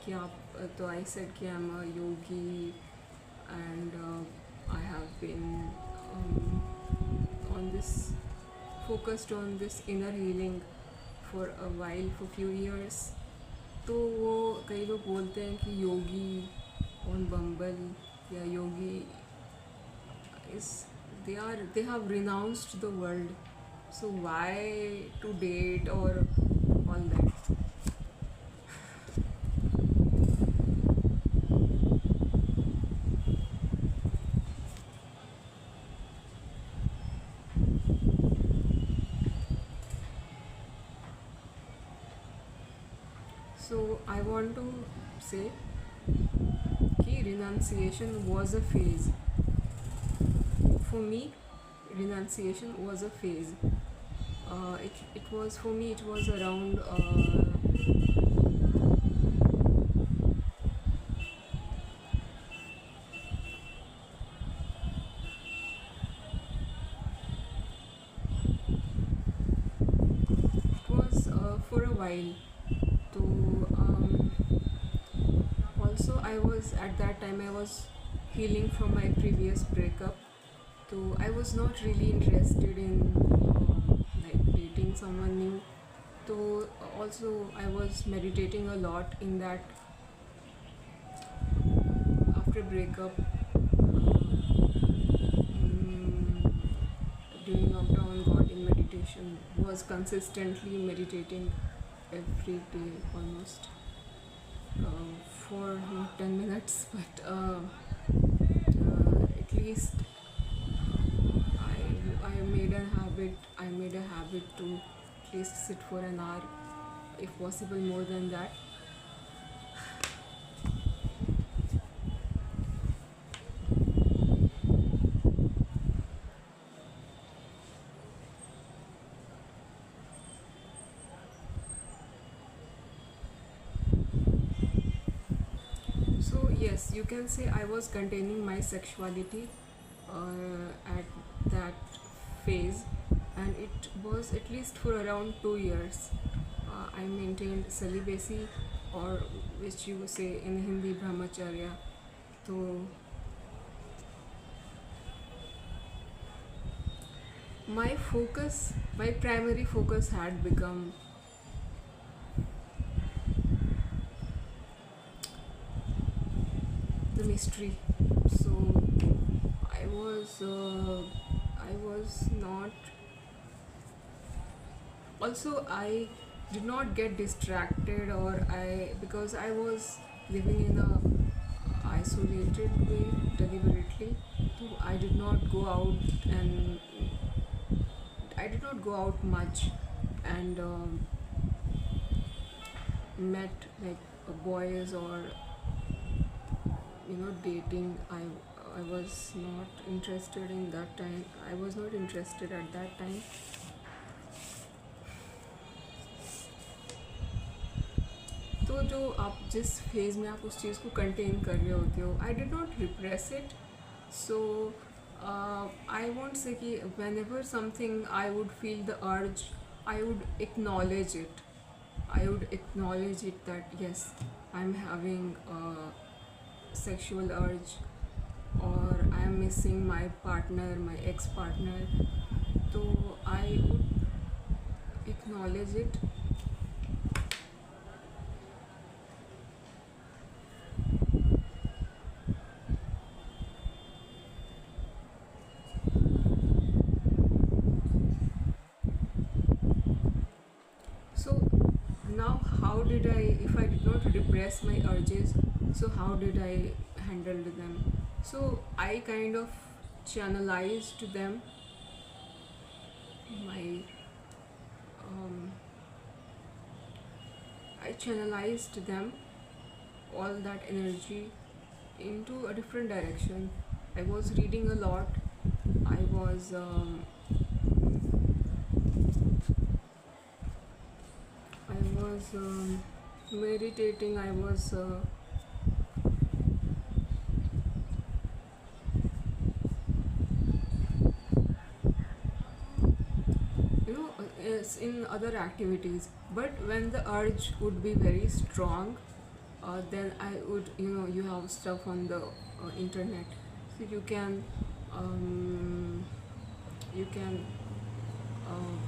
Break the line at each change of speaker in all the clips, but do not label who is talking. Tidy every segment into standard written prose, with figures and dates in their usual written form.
कि आप तो आई सेड कि I am a Yogi and I have been on this focused on this inner healing for a while, for few years. तो वो कई लोग बोलते हैं कि योगी ऑन बम्बल या योगी is they have renounced the world, so why to date or all that. So I want to say कि renunciation was a phase. For me, renunciation was a phase. It was for me. It was around. It was for a while. So also I was at that time I was healing from my previous breakup. So I was not really interested in like dating someone new. So also I was meditating a lot in that after breakup. Doing lockdown, got in meditation, was consistently meditating every day almost for not 10 minutes, but at least I made a habit to at least sit for an hour, if possible more than that. So yes, you can say I was containing my sexuality at that phase, and it was at least for around 2 years. I maintained celibacy, or which you say in Hindi brahmacharya. So my primary focus had become the mystery. So I was not. Also, I did not get distracted, or because I was living in a isolated way deliberately. So I did not go out much, and met like boys, or dating. I was not interested in that time. I was not interested at that time. तो जो आप जिस phase में आप उस चीज़ को contain कर रहे होते हो, I did not repress it. So I want say कि whenever something I would feel the urge, I would acknowledge it. I would acknowledge it that yes, I'm having a sexual urge, or I'm missing my partner, my ex-partner. So I would acknowledge it. So now, how did I, if I did not repress my urges, so how did I handle them? So I kind of channelized them, my I channelized them, all that energy, into a different direction. I was reading a lot. I was meditating. I was in other activities. But when the urge would be very strong, then I would, you have stuff on the internet, so you can uh, you can um,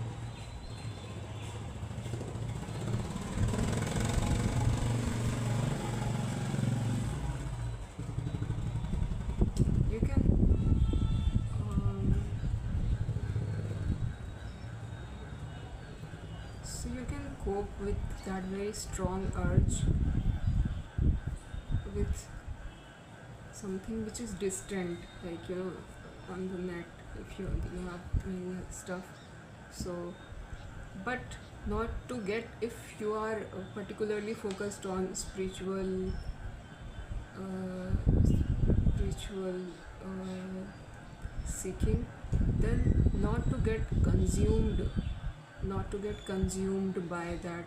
so you can cope with that very strong urge with something which is distant, like on the net, if you have many stuff. So, but not to get, if you are particularly focused on spiritual seeking, then not to get consumed by that,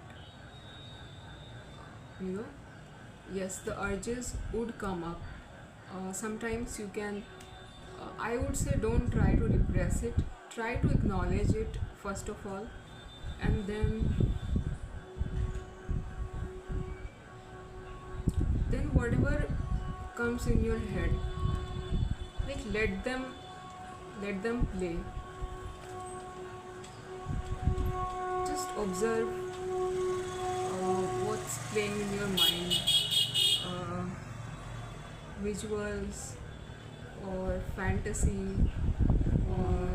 you know yes, the urges would come up. Sometimes you can, I would say, don't try to repress it, try to acknowledge it first of all, and then whatever comes in your head, like let them play. Just observe what's playing in your mind, uh, visuals or fantasy, or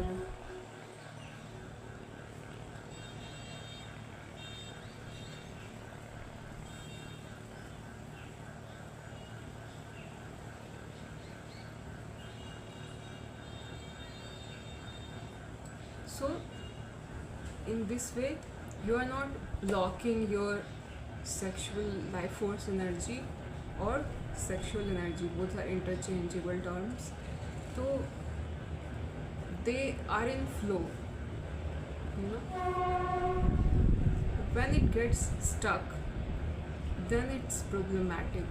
so in this way you are not locking your sexual life force energy or sexual energy, both are interchangeable terms, so they are in flow. When it gets stuck, then it's problematic.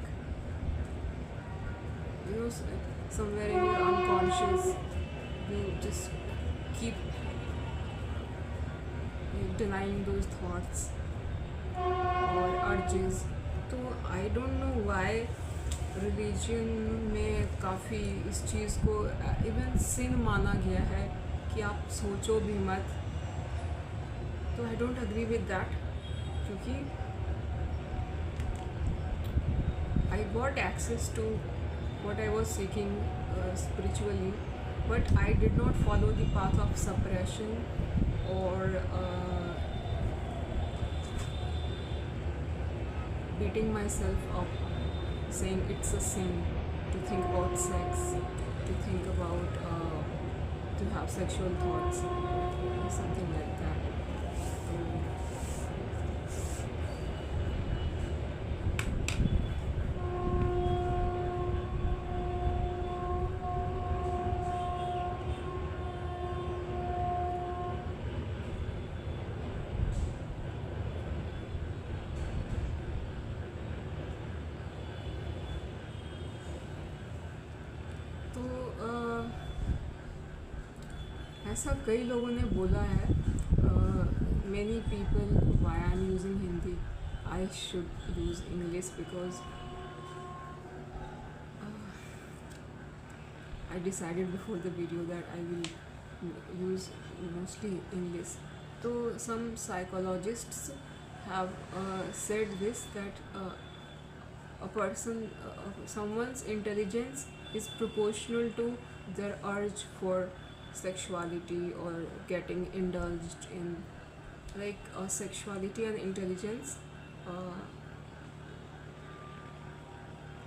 Somewhere in your unconscious, you just keep denying those thoughts or urges. तो I don't know why religion में काफ़ी इस चीज़ को even सिन माना गया है कि आप सोचो भी मत. तो I don't agree with that, क्योंकि I got access to what I was seeking spiritually, but I did not follow the path of suppression or beating myself up, saying it's a sin to think about sex, to think about to have sexual thoughts, something like that. ऐसा कई लोगों ने बोला है, many people, why I'm using Hindi, I should use English because I decided before the video that I will use mostly English. So some psychologists have said this, that someone's intelligence is proportional to their urge for sexuality or getting indulged in, like sexuality and intelligence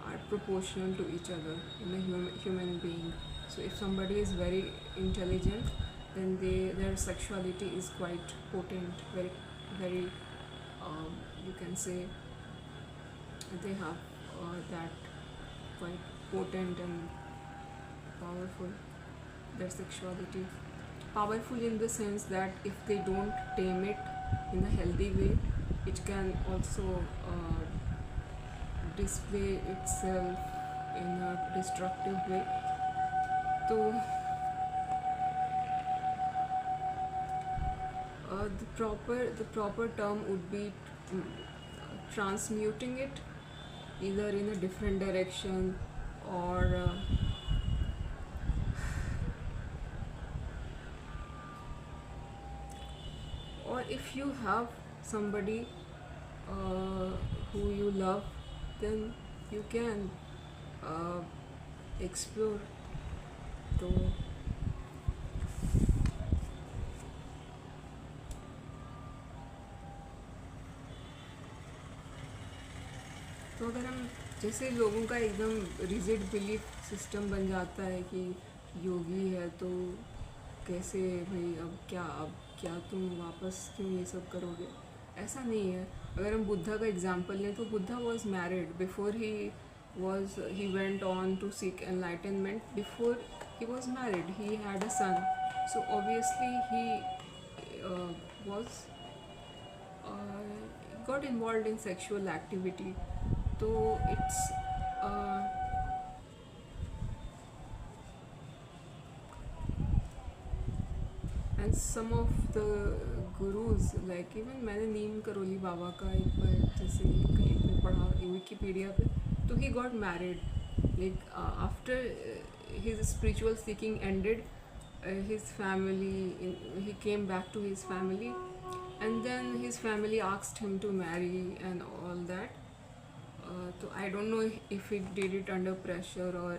are proportional to each other in a human being. So if somebody is very intelligent, then their sexuality is quite potent, very very you can say they have that quite potent and powerful, their sexuality. Powerful in the sense that if they don't tame it in a healthy way, it can also display itself in a destructive way. So the proper term would be transmuting it either in a different direction, or if you have somebody uh, who you love, then you can uh, explore. तो तो अगर हम जैसे लोगों का एकदम rigid belief system बन जाता है कि योगी है तो कैसे भाई, अब क्या तुम वापस क्यों ये सब करोगे, ऐसा नहीं है। अगर हम बुद्धा का एग्जांपल लें तो Buddha was married before he went on to seek enlightenment, before he was married he had a son, so obviously he was got involved in sexual activity. तो it's and some of the gurus, like even मैंने नीम करोली बाबा का एक बार जैसे कहीं पे पढ़ा Wikipedia पे, तो he got married like after his spiritual seeking ended, his family, he came back to his family, and then his family asked him to marry and all that. So I don't know if he did it under pressure or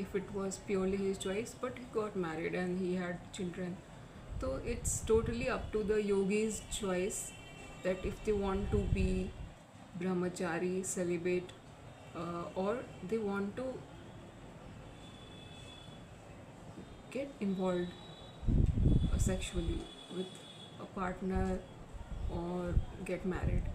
if it was purely his choice, but he got married and he had children. So it's totally up to the yogi's choice that if they want to be brahmachari, celibate, or they want to get involved sexually with a partner or get married.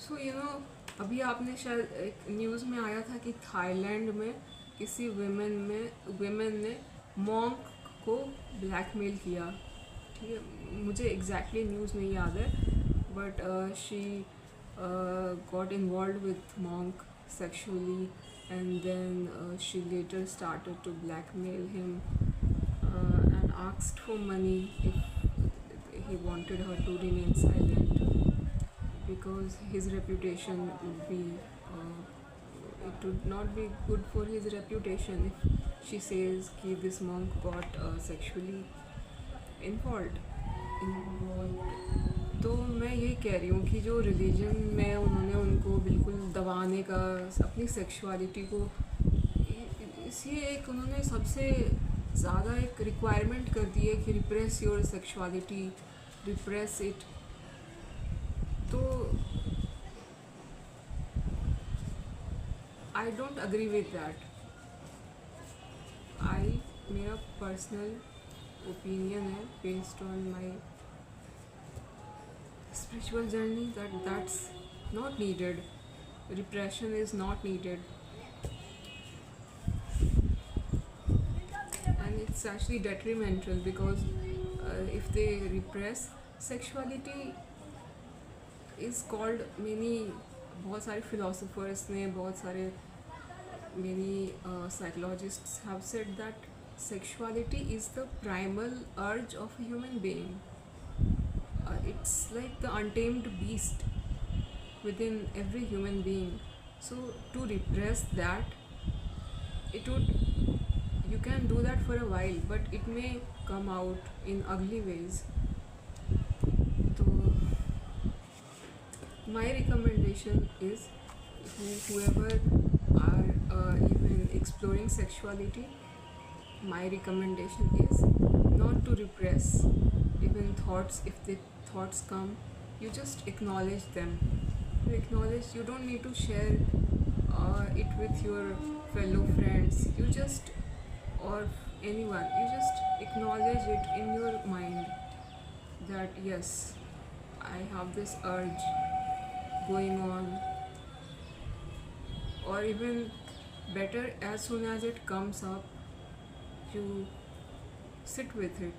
सो अभी आपने शायद एक news में आया था कि Thailand में किसी विमेन ने मॉन्क को ब्लैकमेल किया। ठीक है, मुझे एग्जैक्टली न्यूज़ नहीं याद है, but she got involved with monk sexually, and then she later started to blackmail him and asked for money if he wanted her to remain silent, because his reputation would be it would not be good for his reputation if she says कि this monk got sexually involved. तो मैं यही कह रही हूँ कि जो religion में उन्होंने उनको बिल्कुल दबाने का अपनी सेक्सुअलिटी को, इसलिए एक उन्होंने सबसे ज़्यादा एक रिक्वायरमेंट कर दी है कि repress your sexuality, repress it. तो I don't agree with that. मेरा पर्सनल ओपिनियन है based on my spiritual journey that that's not needed. Repression is not needed, and it's actually detrimental because if they repress sexuality is called many, बहुत सारे philosophers ने, बहुत सारे many psychologists have said that sexuality is the primal urge of a human being. It's like the untamed beast within every human being. So to repress that, you can do that for a while, but it may come out in ugly ways. So my recommendation is whoever are even exploring sexuality, my recommendation is not to repress even thoughts. If the thoughts come, you just acknowledge them. You don't need to share it with your fellow friends, you just, or anyone, you just acknowledge it in your mind that yes, I have this urge going on, or even better, as soon as it comes up, you sit with it.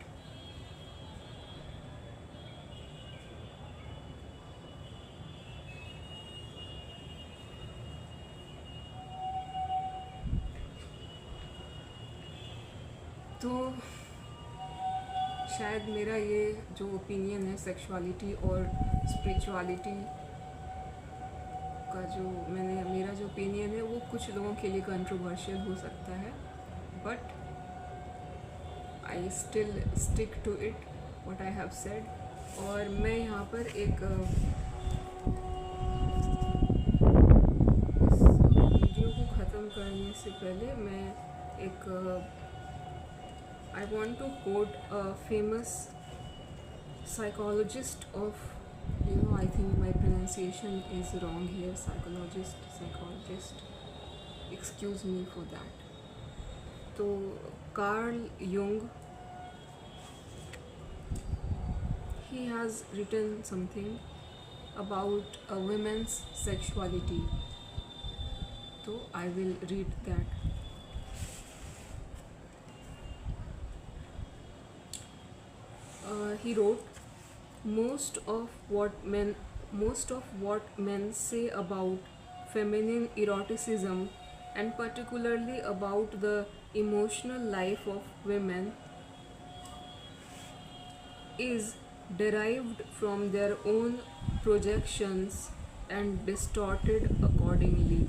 तो शायद मेरा ये जो opinion है sexuality और spirituality का, जो मेरा जो ओपिनियन है वो कुछ लोगों के लिए कंट्रोवर्शियल हो सकता है, but I still stick to it what I have said. और मैं यहाँ पर एक इस वीडियो को ख़त्म करने से पहले मैं एक I want to quote a famous psychologist of, I think my pronunciation is wrong here, psychologist, excuse me for that. So Carl Jung, he has written something about a woman's sexuality. So I will read that. He wrote, most of what men say about feminine eroticism, and particularly about the emotional life of women, is derived from their own projections and distorted accordingly.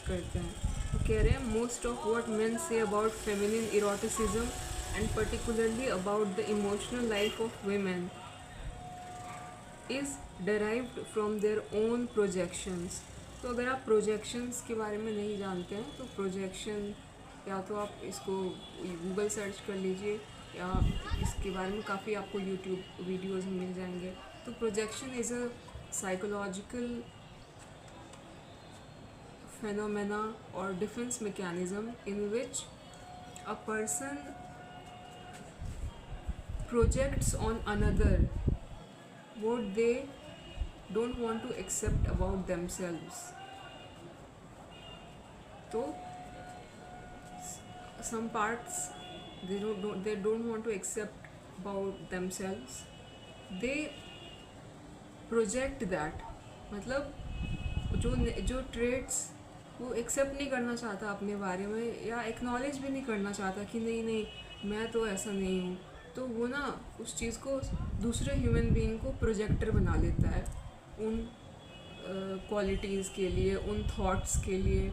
करते हैं. तो कह रहे हैं, most of what main say about feminine eroticism and particularly about the emotional life of women is derived from their own projections. तो अगर आप projections के बारे में नहीं जानते हैं तो प्रोजेक्शन, या तो आप इसको गूगल सर्च कर लीजिए या इसके बारे में काफ़ी आपको यूट्यूब वीडियोज़ मिल जाएंगे. तो projection is a psychological phenomena or defense mechanism in which a person projects on another what they don't want to accept about themselves. So some parts they don't want to accept about themselves, they project that. मतलब जो traits वो accept नहीं करना चाहता अपने बारे में, या एक्नॉलेज भी नहीं करना चाहता कि नहीं मैं तो ऐसा नहीं हूँ, तो वो ना उस चीज़ को दूसरे ह्यूमन बीइंग को प्रोजेक्टर बना लेता है उन क्वालिटीज़ के लिए, उन थॉट्स के लिए.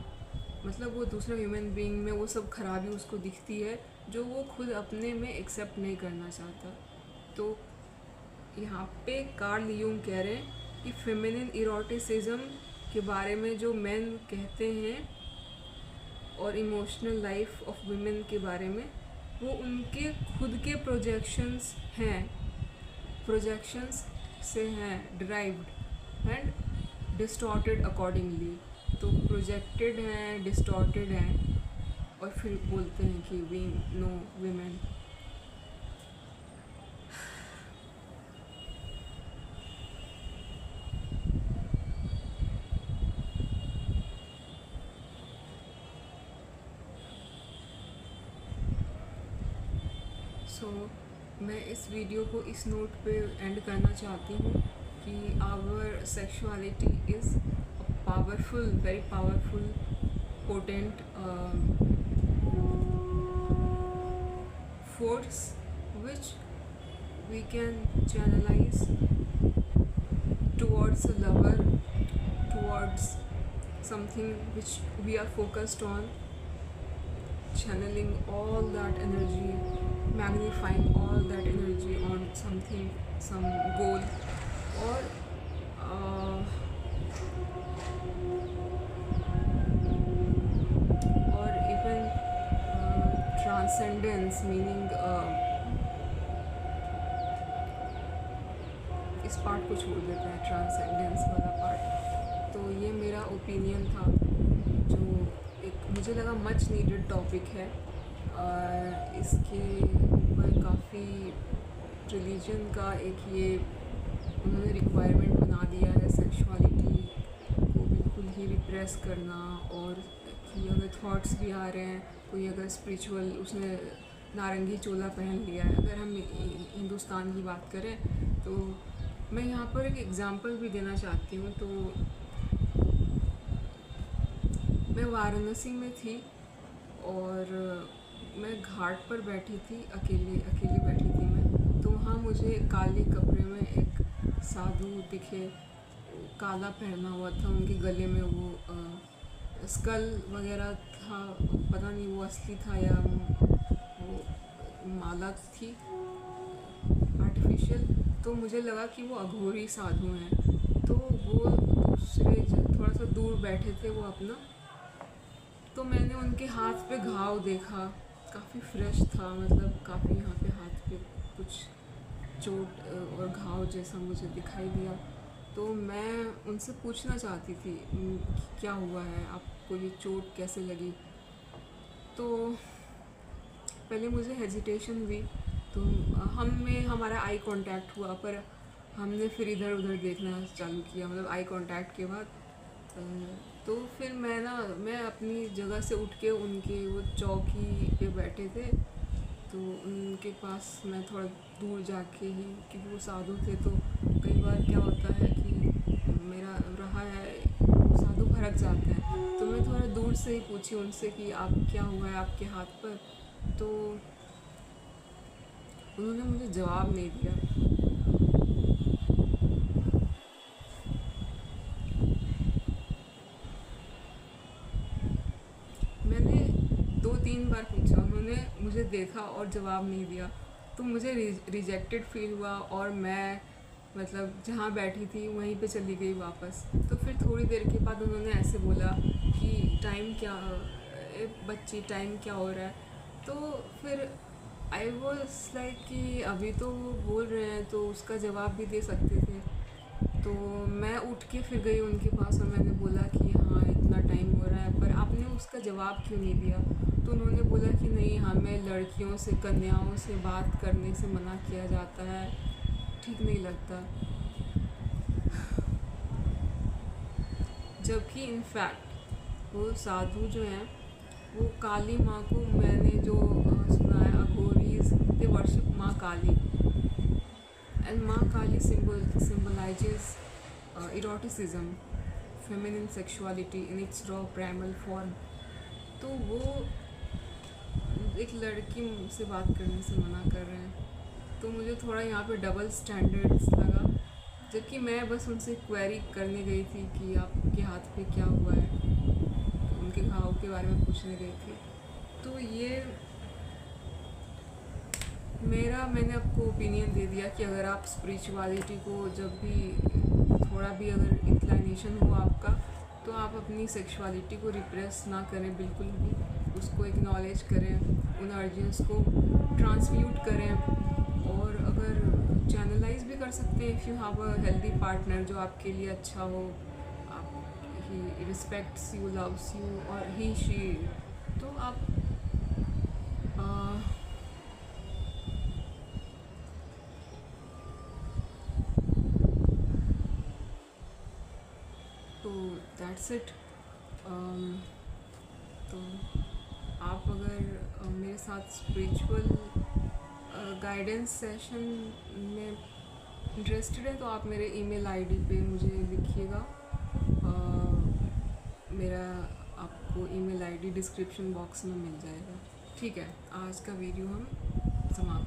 मतलब वो दूसरे ह्यूमन बीइंग में वो सब खराबी उसको दिखती है जो वो खुद अपने में एक्सेप्ट नहीं करना चाहता. तो यहाँ पे कार्ल यूंग कह रहे हैं कि फेमिनिन इरोटिसिज्म के बारे में जो मेन कहते हैं और इमोशनल लाइफ ऑफ वुमेन के बारे में, वो उनके खुद के प्रोजेक्शंस से हैं डिराइव्ड एंड डिस्टॉर्टेड अकॉर्डिंगली. तो प्रोजेक्टेड हैं, डिस्टॉर्टेड हैं, और फिर बोलते हैं कि वी नो वुमेन. मैं इस वीडियो को इस नोट पे एंड करना चाहती हूँ कि our sexuality is powerful, very powerful, potent force which we can channelize towards a lover, towards something which we are focused on, channeling all that energy, magnifying all that energy on something, some goal, or even transcendence, meaning इस part को छोड़ देते हैं, transcendence वाला part. तो ये मेरा opinion था जो एक मुझे लगा मच नीडेड टॉपिक है. इसके ऊपर काफ़ी रिलीजन का एक ये एनवायरनमेंट बना दिया है सेक्सुअलिटी को बिल्कुल ही रिप्रेस करना, और कि अगर थॉट्स भी आ रहे हैं, कोई अगर स्पिरिचुअल, उसने नारंगी चोला पहन लिया है, अगर हम हिंदुस्तान की बात करें तो मैं यहाँ पर एक एग्ज़ाम्पल भी देना चाहती हूँ। तो मैं वाराणसी में थी और मैं घाट पर बैठी थी, अकेली बैठी थी मैं। तो वहाँ मुझे काले कपड़े में एक साधु दिखे, काला पहना हुआ था, उनके गले में वो स्कल वगैरह था, पता नहीं वो असली था या वो माला थी आर्टिफिशियल। तो मुझे लगा कि वो अघोरी साधु हैं। तो वो दूसरे थोड़ा सा दूर बैठे थे वो अपना। तो मैंने उनके हाथ पे घाव देखा, काफ़ी फ्रेश था, मतलब काफ़ी यहाँ पे हाथ पे कुछ चोट और घाव जैसा मुझे दिखाई दिया। तो मैं उनसे पूछना चाहती थी कि क्या हुआ है, आपको ये चोट कैसे लगी। तो पहले मुझे हेजिटेशन हुई, तो हमारा आई कांटेक्ट हुआ, पर हमने फिर इधर उधर देखना चालू किया, मतलब आई कांटेक्ट के बाद। तो फिर मैं अपनी जगह से उठ के, उनके वो चौकी पे बैठे थे, तो उनके पास मैं थोड़ा दूर जाके ही, क्योंकि वो साधु थे, तो कई बार क्या होता है कि मेरा रहा है, साधु भड़क जाते हैं, तो मैं थोड़ा दूर से ही पूछी उनसे कि आप क्या हुआ है आपके हाथ पर। तो उन्होंने मुझे जवाब नहीं दिया। मैंने 2-3 बार पूछा, उन्होंने मुझे देखा और जवाब नहीं दिया। तो मुझे रिजेक्टेड फील हुआ, और मैं मतलब जहाँ बैठी थी वहीं पे चली गई वापस। तो फिर थोड़ी देर के बाद उन्होंने ऐसे बोला कि टाइम क्या, बच्ची टाइम क्या हो रहा है। तो फिर आई वॉज लाइक कि अभी तो वो बोल रहे हैं तो उसका जवाब भी दे सकते थे। तो मैं उठ के फिर गई उनके पास और मैंने बोला कि हाँ इतना टाइम हो रहा है, पर आपने उसका जवाब क्यों नहीं दिया। तो उन्होंने बोला कि नहीं, हमें लड़कियों से, कन्याओं से बात करने से मना किया जाता है, ठीक नहीं लगता। जबकि इनफैक्ट वो साधु जो हैं, वो काली माँ को, मैंने जो सुना है, अघोरीज दे वर्शिप माँ काली, एंड माँ काली symbolizes eroticism, feminine sexuality in its raw primal form। तो वो एक लड़की से बात करने से मना कर रहे हैं, तो मुझे थोड़ा यहाँ पे डबल स्टैंडर्ड्स लगा। जबकि मैं बस उनसे क्वेरी करने गई थी कि आपके हाथ पे क्या हुआ है, उनके घाव के बारे में पूछने गई थी। तो ये मैंने आपको ओपिनियन दे दिया कि अगर आप स्पिरिचुअलिटी को जब भी थोड़ा भी अगर इंक्लिनेशन हो आपका, तो आप अपनी सेक्सुअलिटी को रिप्रेस ना करें, बिल्कुल भी उसको एक्नॉलेज करें, उन अर्जेंस को ट्रांसम्यूट करें, और अगर चैनलाइज भी कर सकते हैं if you have a healthy partner जो आपके लिए अच्छा हो, आप he respects you, loves you, और ही शी, तो आप तो दैट्स इट। तो आप अगर मेरे साथ स्पिरिचुअल गाइडेंस सेशन में इंटरेस्टेड है तो आप मेरे ईमेल आईडी पे मुझे लिखिएगा। मेरा आपको ईमेल आईडी डिस्क्रिप्शन बॉक्स में मिल जाएगा। ठीक है, आज का वीडियो हम समाप्त